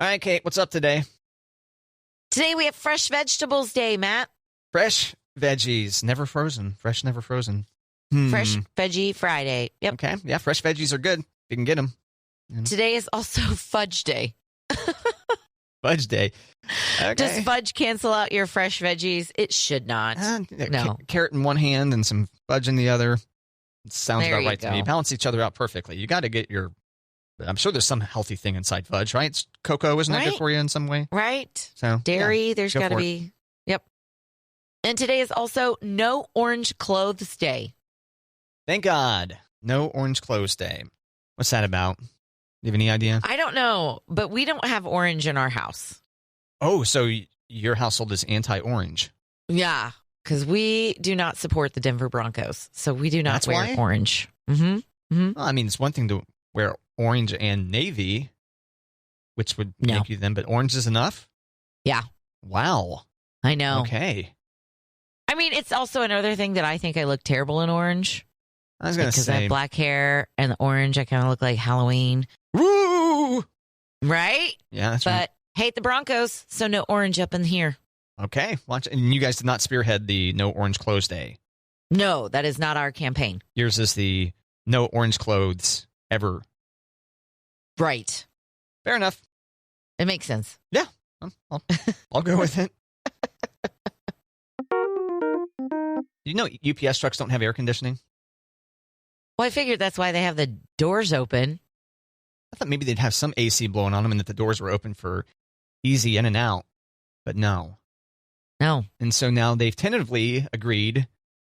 All right, Kate, what's up today? Today we have Fresh Vegetables Day, Matt. Fresh veggies, never frozen. Fresh, never frozen. Fresh Veggie Friday. Yep. Okay, yeah, fresh veggies are good. You can get them. Today is also Fudge Day. Fudge Day. Okay. Does fudge cancel out your fresh veggies? It should not. No. Carrot in one hand and some fudge in the other. It sounds There about you right to me. go. Balance each other out perfectly. You got to get your... I'm sure there's some healthy thing inside fudge, right? It's cocoa, isn't that good Right. for you in some way? Right? So Dairy, yeah, there's go got to for it. be. Yep. And today is also No Orange Clothes Day. Thank God. No Orange Clothes Day. What's that about? You have any idea? I don't know, but we don't have orange in our house. Oh, so your household is anti-orange. Yeah, because we do not support the Denver Broncos, so we do not That's wear why? orange. Mm-hmm. Well, I mean, it's one thing to wear orange and navy, which would No. make you them, but orange is enough? Yeah. Wow. I know. Okay. I mean, it's also another thing that I think I look terrible in orange. I was going to Because I say. have black hair and the orange, I kind of look like Halloween. Woo! Right? Yeah, that's right. But hate the Broncos, so no orange up in here. Okay. Watch. And you guys did not spearhead the No Orange Clothes Day. No, that is not our campaign. Yours is the No Orange Clothes Ever. Right. Fair enough. It makes sense. Yeah. I'll go with it. You know UPS trucks don't have air conditioning? Well, I figured that's why they have the doors open. I thought maybe they'd have some AC blowing on them and that the doors were open for easy in and out. But no. No. And so now they've tentatively agreed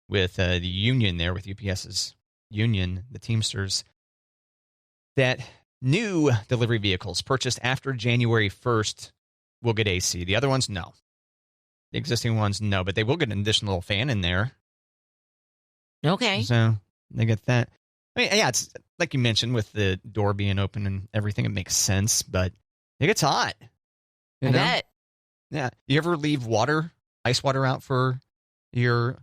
with the union there, with UPS's union, the Teamsters, that new delivery vehicles purchased after January 1st will get AC. The other ones, no. The existing ones, no. But they will get an additional fan in there. Okay. So they get that. I mean, yeah, it's like you mentioned with the door being open and everything, it makes sense, but it gets hot. You I know? bet. Yeah. You ever leave ice water out for your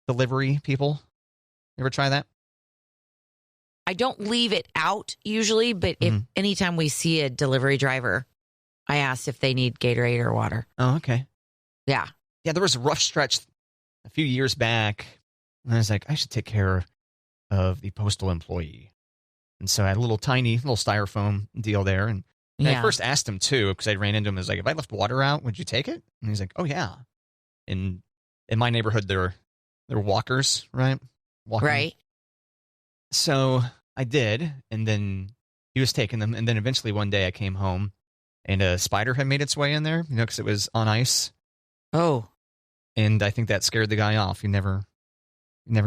delivery people? You ever try that? I don't leave it out usually, but if anytime we see a delivery driver, I ask if they need Gatorade or water. Oh, okay. Yeah. Yeah, there was a rough stretch a few years back, and I was like, I should take care of the postal employee. And so I had a little styrofoam deal there. And I first asked him, too, because I ran into him. I was like, if I left water out, would you take it? And he's like, oh, yeah. In my neighborhood, they're walkers, right? Walking. Right. So I did, and then he was taking them. And then eventually one day I came home, and a spider had made its way in there, because it was on ice. Oh. And I think that scared the guy off. He never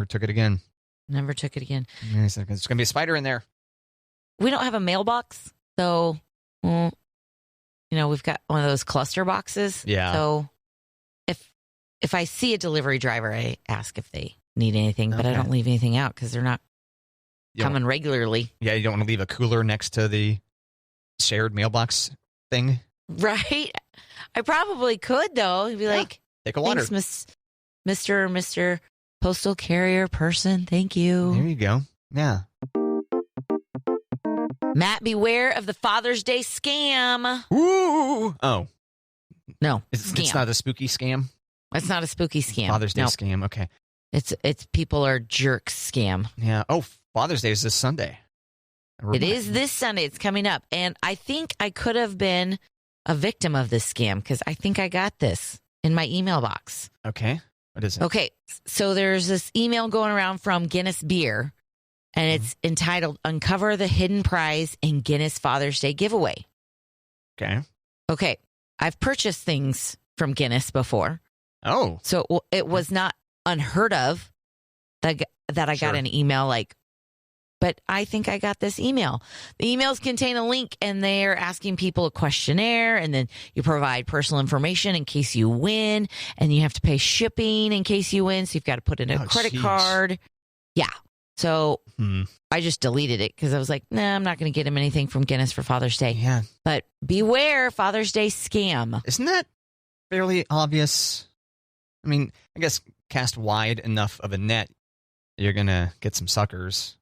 took it again. Never took it again. And he's like, there's going to be a spider in there. We don't have a mailbox, so, we've got one of those cluster boxes. Yeah. So if I see a delivery driver, I ask if they need anything, but I Okay. don't leave anything out because they're not You don't- coming regularly. Yeah, you don't want to leave a cooler next to the shared mailbox thing. Right? I probably could, though. He'd be like, Take a water. thanks, Mr. Postal Carrier person. Thank you. There you go. Yeah. Matt, beware of the Father's Day scam. Ooh. Oh, No, it's scam. not a spooky scam. It's not a spooky scam. Father's Day No, scam. Okay. It's people are jerks scam. Yeah. Oh, Father's Day is this Sunday. It is this Sunday. It's coming up. And I think I could have been a victim of this scam because I think I got this in my email box. Okay. What is it? Okay. So there's this email going around from Guinness Beer, and it's entitled Uncover the Hidden Prize in Guinness Father's Day Giveaway. Okay. Okay. I've purchased things from Guinness before. Oh. So it was not unheard of that I Sure. got an email like, but I think I got this email. The emails contain a link and they're asking people a questionnaire, and then you provide personal information in case you win, and you have to pay shipping in case you win. So you've got to put in a credit card. Yeah. So I just deleted it because I was like, nah, I'm not going to get him anything from Guinness for Father's Day. Yeah. But beware Father's Day scam. Isn't that fairly obvious? I mean, I guess cast wide enough of a net, you're going to get some suckers.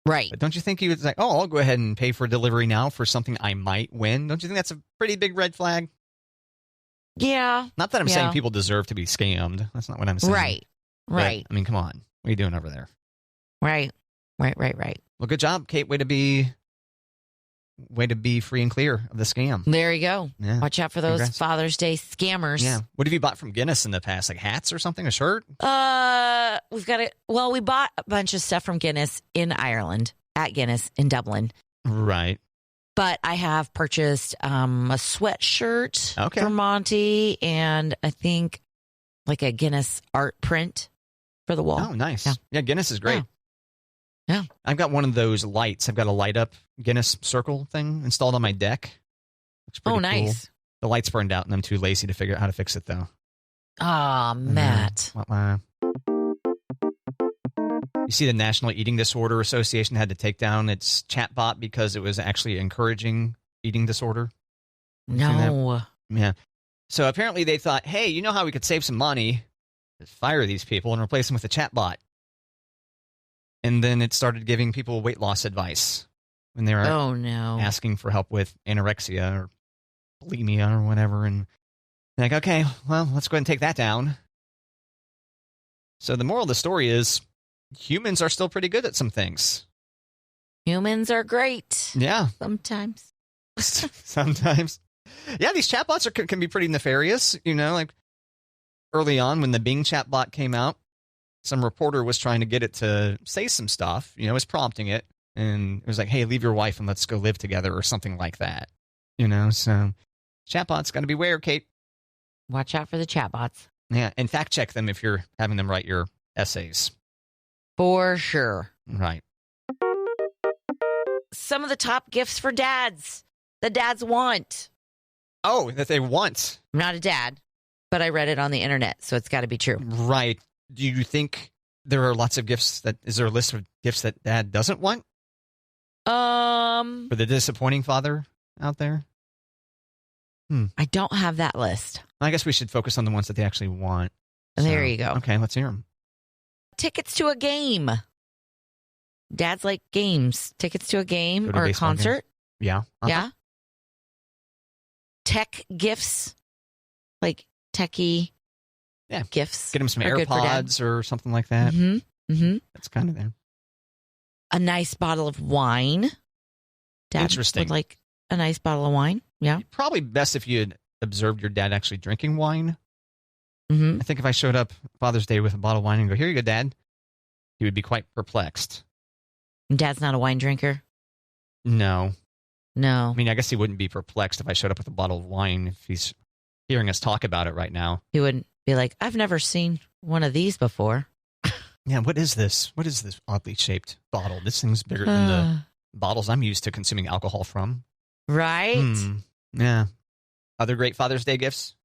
Right. But don't you think he was like, oh, I'll go ahead and pay for delivery now for something I might win? Don't you think that's a pretty big red flag? Yeah. Not that I'm saying people deserve to be scammed. That's not what I'm saying. Right. Right. But, I mean, come on. What are you doing over there? Right. Right. Well, good job, Kate. Way to be free and clear of the scam. There you go. Yeah. Watch out for those Congrats. Father's Day scammers. Yeah. What have you bought from Guinness in the past? Like hats or something? A shirt? We bought a bunch of stuff from Guinness in Ireland, at Guinness in Dublin. Right. But I have purchased a sweatshirt for Monty, and I think like a Guinness art print for the wall. Oh, nice. Yeah, Guinness is great. Yeah. I've got one of those lights. I've got a light up Guinness circle thing installed on my deck. Looks pretty nice. Cool. The light's burned out, and I'm too lazy to figure out how to fix it, though. Ah, Matt. You see, the National Eating Disorder Association had to take down its chatbot because it was actually encouraging eating disorder. No. Yeah. So apparently they thought, hey, you know how we could save some money? Just fire these people and replace them with a chatbot. And then it started giving people weight loss advice when they were asking for help with anorexia or bulimia or whatever. And they're like, okay, well, let's go ahead and take that down. So the moral of the story is humans are still pretty good at some things. Humans are great. Yeah. Sometimes. Sometimes. Yeah, these chatbots can be pretty nefarious. You know, like early on when the Bing chatbot came out, some reporter was trying to get it to say some stuff, was prompting it. And it was like, hey, leave your wife and let's go live together or something like that. So chatbots got to beware, Kate. Watch out for the chatbots. Yeah, and fact check them if you're having them write your essays. For sure. Right. Some of the top gifts for dads that dads want. Oh, that they want. I'm not a dad, but I read it on the internet, so it's got to be true. Right. Do you think there are lots of gifts is there a list of gifts that dad doesn't want? For the disappointing father out there? I don't have that list. I guess we should focus on the ones that they actually want. There you go. Okay, let's hear them. Tickets to a game. Dads like games. Tickets to a game or a concert. Games. Yeah. Uh-huh. Yeah. Tech gifts. Like techie gifts. Get him some AirPods or something like that. Mm-hmm. That's kind of there. A nice bottle of wine. Dad Interesting. would like a nice bottle of wine. Yeah. Probably best if you had observed your dad actually drinking wine. Mm-hmm. I think if I showed up Father's Day with a bottle of wine and go, here you go, Dad, he would be quite perplexed. Dad's not a wine drinker? No. No. I mean, I guess he wouldn't be perplexed if I showed up with a bottle of wine if he's hearing us talk about it right now. He wouldn't be like, I've never seen one of these before. Yeah, what is this? What is this oddly shaped bottle? This thing's bigger than the bottles I'm used to consuming alcohol from. Right? Yeah. Other great Father's Day gifts?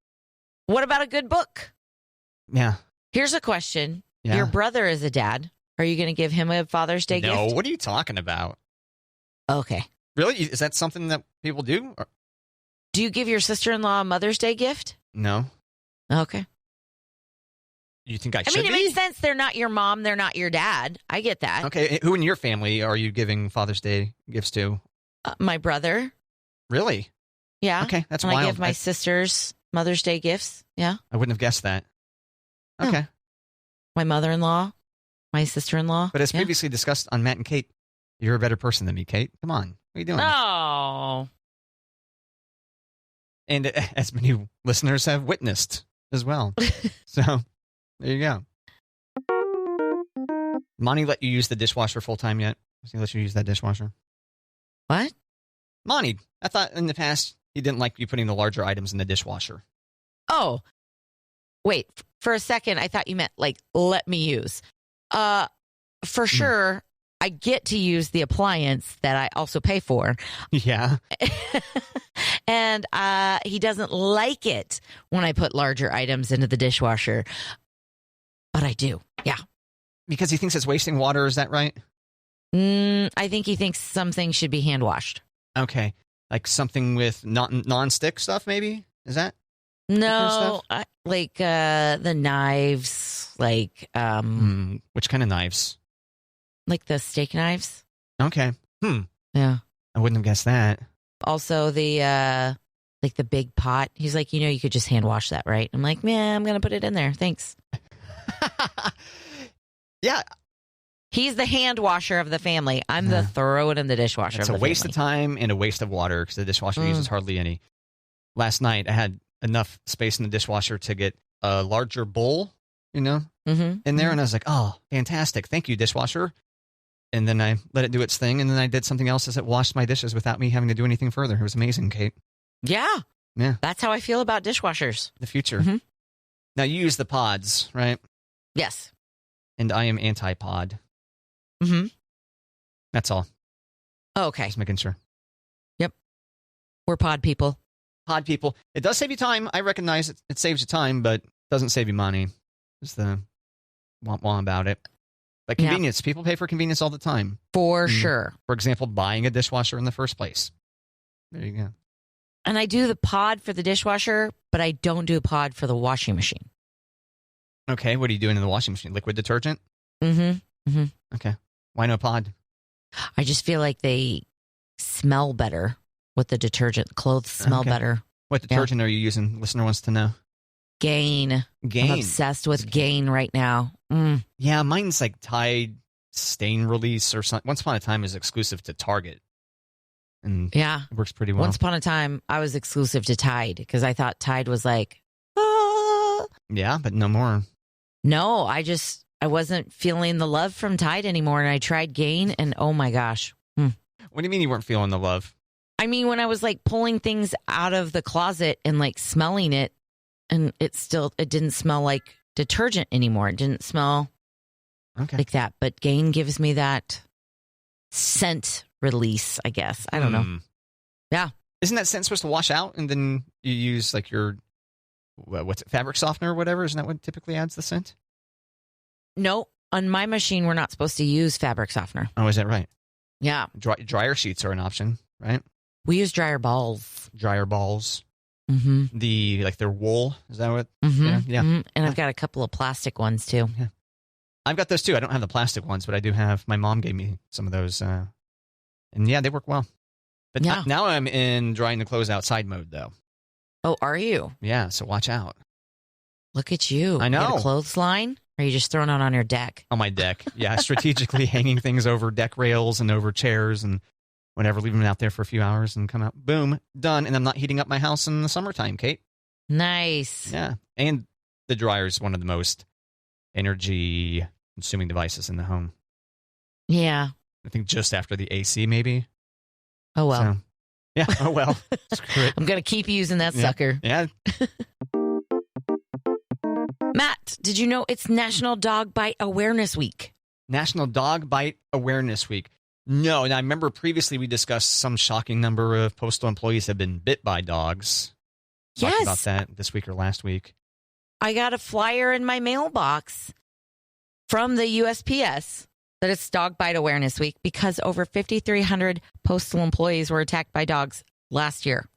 What about a good book? Yeah. Here's a question. Yeah. Your brother is a dad. Are you going to give him a Father's Day gift? No, what are you talking about? Okay. Really? Is that something that people do? Or... Do you give your sister-in-law a Mother's Day gift? No. Okay. You think I should mean, it be? makes sense. They're not your mom. They're not your dad. I get that. Okay. Who in your family are you giving Father's Day gifts to? My brother. Really? Yeah. Okay, that's and wild. I give my sisters Mother's Day gifts. Yeah. I wouldn't have guessed that. Okay. No. My mother-in-law, my sister-in-law. But as previously discussed on Matt and Kate, you're a better person than me, Kate. Come on. What are you doing? Oh. And as many listeners have witnessed as well. So, there you go. Monty let you use the dishwasher full-time yet? Has he let you use that dishwasher? What? Monty, I thought in the past he didn't like you putting the larger items in the dishwasher. Oh. Wait, for a second, I thought you meant like, let me use. For sure, I get to use the appliance that I also pay for. Yeah. And he doesn't like it when I put larger items into the dishwasher. But I do. Yeah. Because he thinks it's wasting water, is that right? I think he thinks something should be hand washed. Okay. Like something with non-stick stuff, maybe? Is that? No, like the knives, like which kind of knives? Like the steak knives. Okay. Yeah. I wouldn't have guessed that. Also, the big pot. He's like, you could just hand wash that, right? I'm like, yeah, I'm going to put it in there. Thanks. Yeah. He's the hand washer of the family. I'm the throw it in the dishwasher. It's a waste of time and a waste of water because the dishwasher uses hardly any. Last night, I had enough space in the dishwasher to get a larger bowl, in there. And I was like, oh, fantastic. Thank you, dishwasher. And then I let it do its thing. And then I did something else as it washed my dishes without me having to do anything further. It was amazing, Kate. Yeah. Yeah. That's how I feel about dishwashers. The future. Now, you use the pods, right? Yes. And I am anti-pod. That's all. Oh, okay. Just making sure. Yep. We're pod people. Pod people. It does save you time. I recognize it saves you time, but it doesn't save you money. Is the wah about it. But convenience. Yep. People pay for convenience all the time. For sure. For example, buying a dishwasher in the first place. There you go. And I do the pod for the dishwasher, but I don't do a pod for the washing machine. Okay. What are you doing in the washing machine? Liquid detergent? Okay. Why no pod? I just feel like they smell better with the detergent. Clothes smell better. What detergent are you using? Listener wants to know. Gain. I'm obsessed with Gain right now. Yeah, mine's like Tide Stain Release or something. Once upon a time, it was exclusive to Target. And it works pretty well. Once upon a time, I was exclusive to Tide because I thought Tide was like, ah. Yeah, but no more. No, I wasn't feeling the love from Tide anymore. And I tried Gain and oh my gosh. What do you mean you weren't feeling the love? I mean, when I was like pulling things out of the closet and like smelling it, and it didn't smell like detergent anymore. It didn't smell like that. But Gain gives me that scent release, I guess. I don't know. Yeah. Isn't that scent supposed to wash out and then you use like your, fabric softener or whatever? Isn't that what typically adds the scent? No. On my machine, we're not supposed to use fabric softener. Oh, is that right? Yeah. Dryer sheets are an option, right? We use dryer balls. Dryer balls. Their wool. Is that what? Yeah. And I've got a couple of plastic ones too. Yeah. I've got those too. I don't have the plastic ones, but I do have. My mom gave me some of those, and they work well. But now I'm in drying the clothes outside mode, though. Oh, are you? Yeah. So watch out. Look at you. I know. You got a clothesline, or are you just throwing it on your deck? On my deck. Yeah, strategically hanging things over deck rails and over chairs and whatever, leave them out there for a few hours and come out. Boom, done. And I'm not heating up my house in the summertime, Kate. Nice. Yeah. And the dryer is one of the most energy-consuming devices in the home. Yeah. I think just after the AC, maybe. Oh, well. So, yeah. Oh, well. Screw it. I'm going to keep using that sucker. Yeah. Matt, did you know it's National Dog Bite Awareness Week? National Dog Bite Awareness Week. No, and I remember previously we discussed some shocking number of postal employees have been bit by dogs. Yes. Talked about that this week or last week. I got a flyer in my mailbox from the USPS that it's Dog Bite Awareness Week because over 5,300 postal employees were attacked by dogs last year.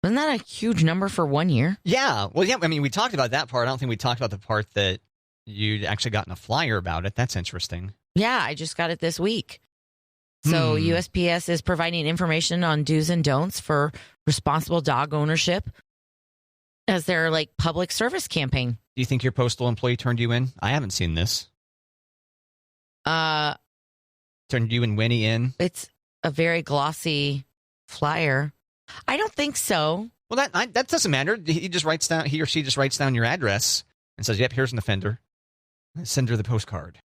Isn't that a huge number for 1 year? Yeah. Well, yeah. I mean, we talked about that part. I don't think we talked about the part that you'd actually gotten a flyer about it. That's interesting. Yeah, I just got it this week. So USPS is providing information on do's and don'ts for responsible dog ownership as their public service campaign. Do you think your postal employee turned you in? I haven't seen this. Turned you and Winnie in? It's a very glossy flyer. I don't think so. Well, that doesn't matter. He or she just writes down your address and says, "Yep, here's an offender." Send her the postcard.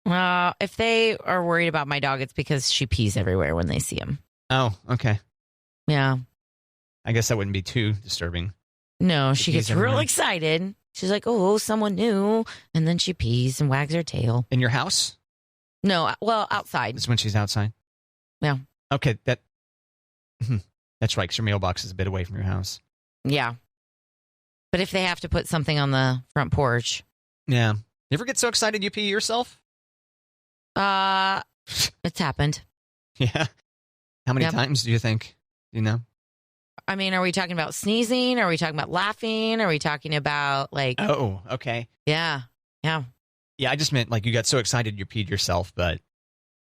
If they are worried about my dog, it's because she pees everywhere when they see him. Oh, okay. Yeah. I guess that wouldn't be too disturbing. No, she gets real excited. She's like, "Oh, someone new," and then she pees and wags her tail. In your house? No, well, outside. It's when she's outside? Yeah. Okay, that's right, because your mailbox is a bit away from your house. Yeah. But if they have to put something on the front porch. Yeah. You ever get so excited you pee yourself? It's happened. Yeah. How many times do you think? Do you know? I mean, are we talking about sneezing? Are we talking about laughing? Are we talking about Oh, okay. Yeah. Yeah. Yeah, I just meant you got so excited you peed yourself, but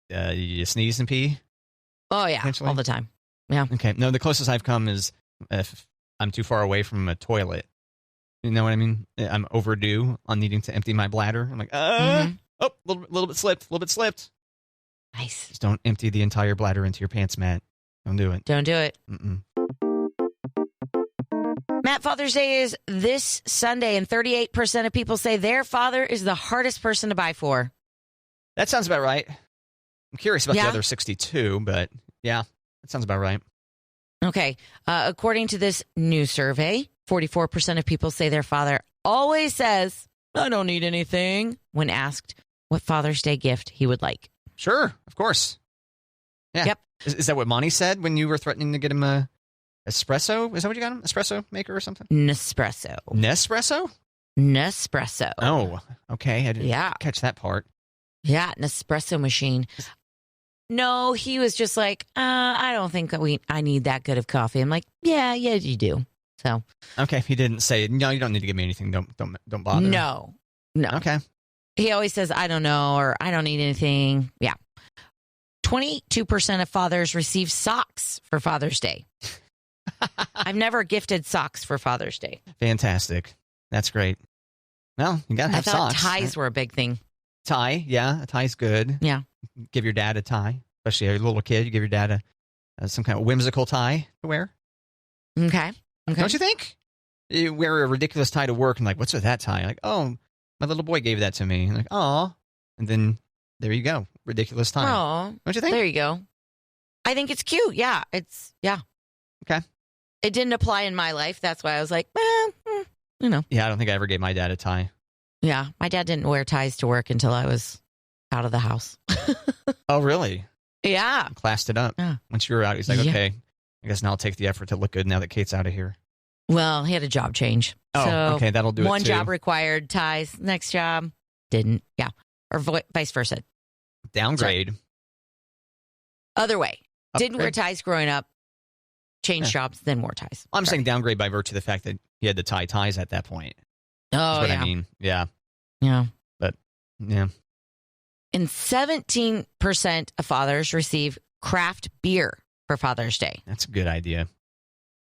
you sneeze and pee? Oh, yeah. Potentially? All the time. Yeah. Okay. No, the closest I've come is if I'm too far away from a toilet. You know what I mean? I'm overdue on needing to empty my bladder. I'm like, oh, a little bit slipped. Nice. Just don't empty the entire bladder into your pants, Matt. Don't do it. Don't do it. Mm-mm. Matt, Father's Day is this Sunday, and 38% of people say their father is the hardest person to buy for. That sounds about right. I'm curious about the Yeah? other 62, but yeah, that sounds about right. Okay. According to this new survey, 44% of people say their father always says, I don't need anything, when asked what Father's Day gift he would like. Sure, of course. Yeah. Yep. Is that what Monty said when you were threatening to get him a espresso? Is that what you got him? Espresso maker or something? Nespresso. Nespresso. Oh, okay. I didn't catch that part. Yeah, Nespresso machine. No, he was just like, I don't think I need that good of coffee. I'm like, yeah, you do. So okay, he didn't say no. You don't need to give me anything. Don't bother. No. Okay. He always says, I don't know, or I don't need anything. Yeah. 22% of fathers receive socks for Father's Day. I've never gifted socks for Father's Day. Fantastic. That's great. Well, you gotta have socks. I thought ties were a big thing. Tie, yeah, a tie's good. Yeah. Give your dad a tie, especially a little kid. You give your dad some kind of whimsical tie to wear. Okay. Don't you think? You wear a ridiculous tie to work and like, what's with that tie? Like, oh, my little boy gave that to me. And like, oh, and then there you go, ridiculous tie. Oh, don't you think? There you go. I think it's cute. Yeah, Okay. It didn't apply in my life. That's why I was like, Yeah, I don't think I ever gave my dad a tie. Yeah, my dad didn't wear ties to work until I was out of the house. Oh, really? Yeah. Classed it up. Yeah. Once you were out, he's like, okay, I guess now I'll take the effort to look good now that Kate's out of here. Well, he had a job change. Oh, so okay, that'll do it too. One job required ties, next job didn't. Yeah. Or vice versa. Downgrade. Sorry. Other way. Didn't wear ties growing up. Changed jobs, then wore ties. I'm saying downgrade by virtue of the fact that he had to tie ties at that point. Oh, That's what yeah. I mean. Yeah. Yeah. But, yeah. And 17% of fathers receive craft beer for Father's Day. That's a good idea.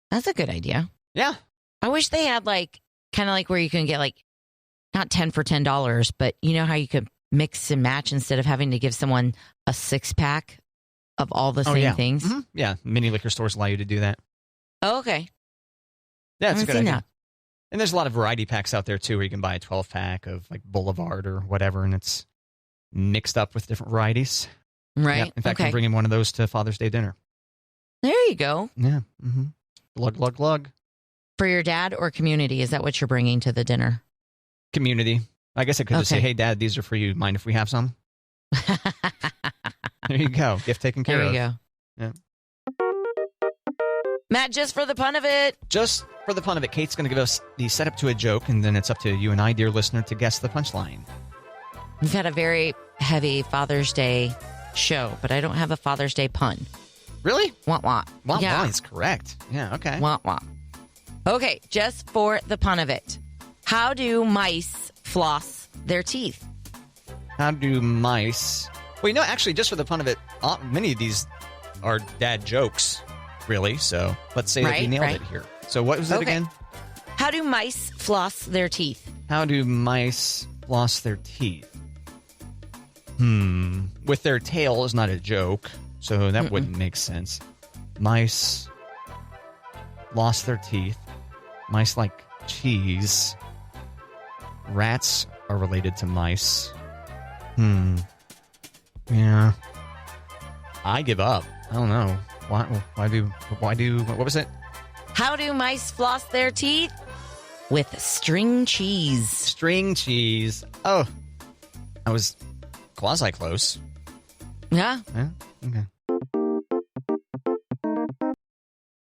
That's a good idea. Yeah. I wish they had kind of like where you can get not 10 for $10, but you know how you could mix and match instead of having to give someone a 6-pack of all the same things? Mm-hmm. Yeah. Many liquor stores allow you to do that. Oh, okay. Yeah, that's a good idea. That. And there's a lot of variety packs out there too where you can buy a 12-pack of Boulevard or whatever, and it's mixed up with different varieties. Right. Yeah. In fact, I'm bringing one of those to Father's Day dinner. There you go. Yeah. Mm-hmm. Glug. For your dad or community? Is that what you're bringing to the dinner? Community. I guess I could just say, hey, Dad, these are for you. Mind if we have some? There you go. Gift taken care of. There you go. Yeah. Matt, just for the fun of it. Just for the fun of it, Kate's going to give us the setup to a joke, and then it's up to you and I, dear listener, to guess the punchline. We've had a very heavy Father's Day show, but I don't have a Father's Day pun. Really? Wah, wah. Wah is correct. Yeah, okay. Wah, wah. Okay, just for the pun of it. How do mice floss their teeth? How do mice... Well, actually, just for the fun of it, many of these are dad jokes, really. So let's say that we nailed it here. So what was that again? How do mice floss their teeth? How do mice floss their teeth? With their tail is not a joke, so that wouldn't make sense. Mice lost their teeth. Mice like cheese. Rats are related to mice. Yeah. I give up. I don't know. Why do, what was it? How do mice floss their teeth? With string cheese. String cheese. Oh, I was quasi-close. Yeah. Yeah? Okay.